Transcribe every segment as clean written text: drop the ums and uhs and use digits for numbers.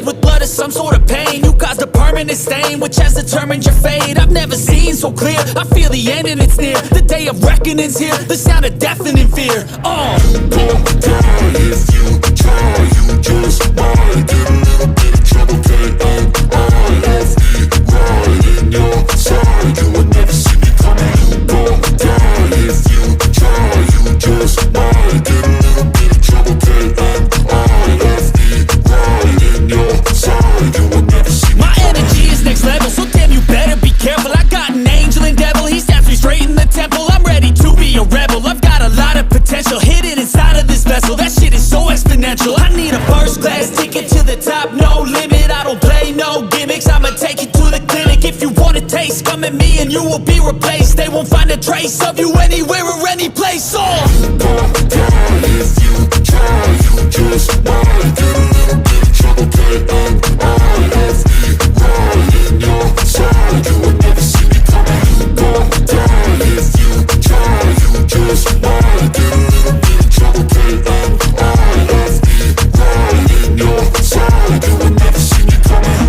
stained with blood or some sort of pain. You caused a permanent stain which has determined your fate. I've never seen so clear, I feel the end and it's near. The day of reckoning's here, the sound of deafening fear. You don't die if you try, you just might get a little bit of trouble, K-O-I-F-E, right in your side. You would never see me coming. You don't die if you try, you just might get a little bit of trouble, K-O-I-F-E, right in your side. You would never see me My energy is next level, so damn you better be careful. I got an angel and devil, he stabs me straight in the temple. I'm ready to be a rebel, I've got a lot of potential hidden inside of this vessel. That shit is so exponential. I need a first class ticket to the top, no limit. I don't play no gimmicks, I'ma take you to the clinic. If you want a taste, come at me and you will be replaced. They won't find a trace of you anywhere or any place. You don't die if you try, you just might get a little bit of trouble, K-O-I-F-E, right in your side. You would never see me coming. You don't die if you try, you just might get a little bit of trouble, K-O-I-F-E, right in your side. You would never see me coming.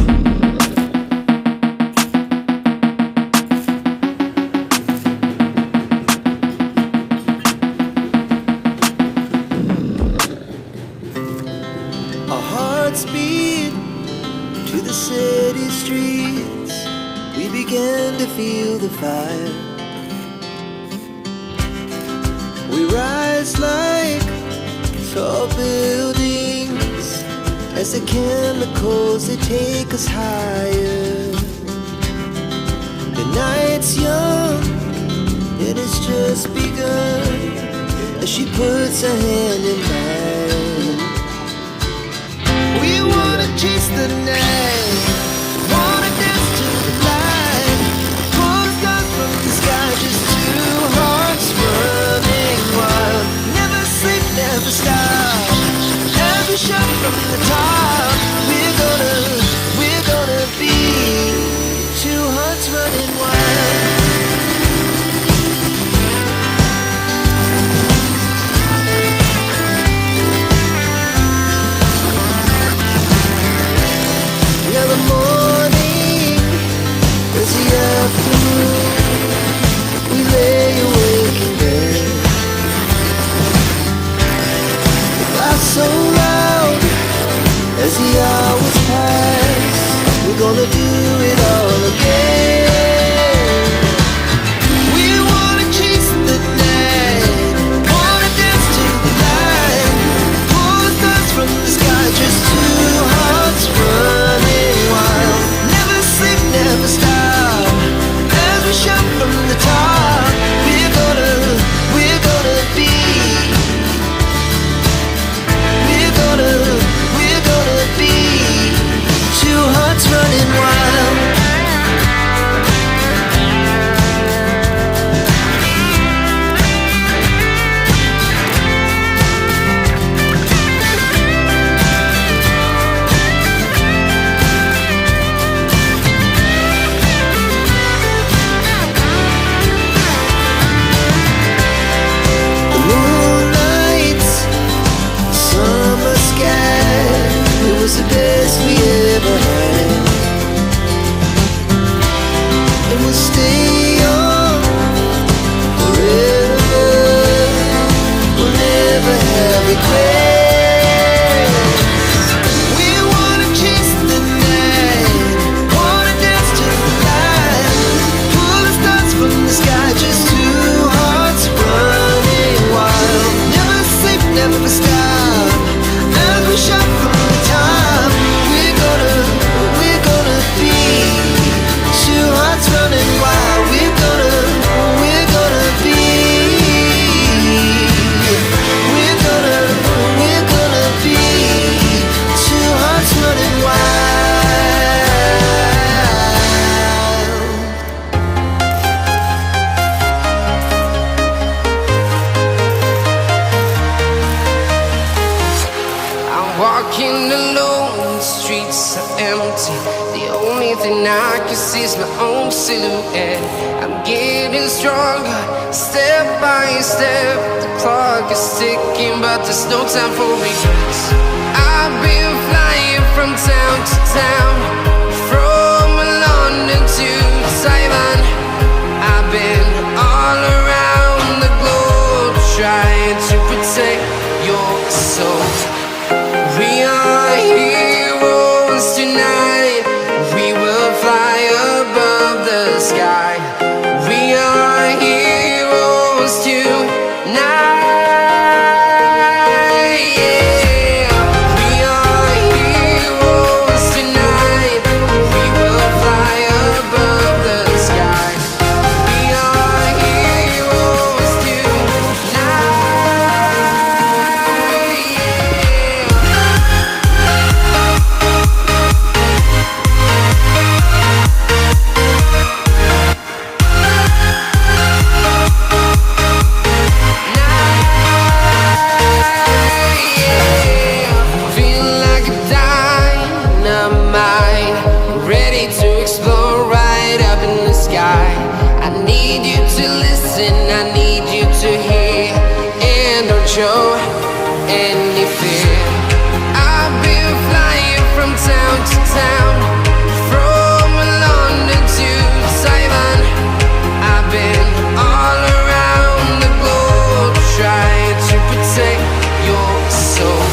Our hearts beat to the city streets. We began to feel the fire. We rise like tall buildings as the chemicals, they take us higher. The night's young and it's just begun as she puts her hand in mine. We wanna chase the night, wanna dance to the light, pull the stars from the sky, just two hearts running wild. Never sleep, never stop, every shot from the top. We're gonna be two hearts running wild. Now the morning is the afternoon. We lay awake in bed. Laugh so loud as the hours pass. We're gonna do it all again. We wanna chase the night, wanna dance to the light, pull the stars from the sky, just two hearts running wild. Never sleep, never stop, as we shout from the top. We're gonna be. We're gonna be two hearts running wild. The moonlight, summer sky, it was the best we ever had. And we'll stay on forever. We'll never have regrets. We wanna chase the night, wanna dance to the light, pull the stars from the sky, just two hearts running wild. Never sleep, never stop, as we shout from the top. We're gonna be two hearts running wild. We're gonna be. We're gonna be two hearts running wild. I'm walking alone, the streets are empty. The only thing I can see is my own silhouette. I'm getting stronger, step by step. The clock is ticking, but there's no time for regrets. I've been flying from from town to town, from London to Taiwan. I've been all around the globe trying to protect your soul. We are heroes tonight. We will fly above the sky. We are heroes tonight. I need you to hear and don't show any fear. I've been flying from town to town, from London to Taiwan. I've been all around the globe trying to protect your soul.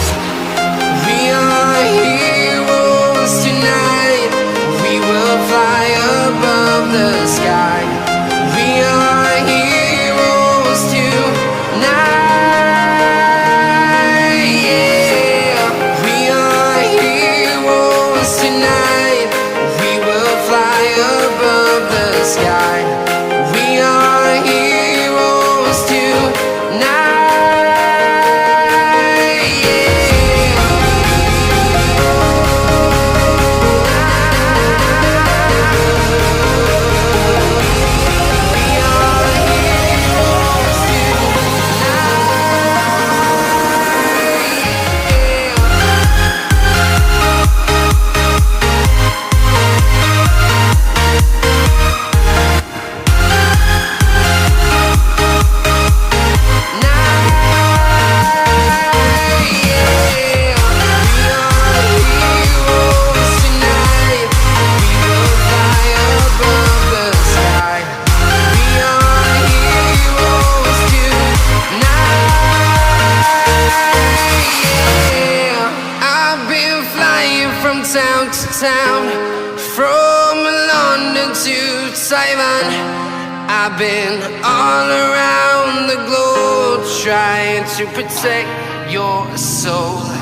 We are heroes tonight. We will fly above the sky. We are heroes tonight. Yeah. We are heroes tonight. We will fly above the sky. We are heroes tonight. Yeah. Town to town, from London to Taiwan. I've been all around the globe trying to protect your soul.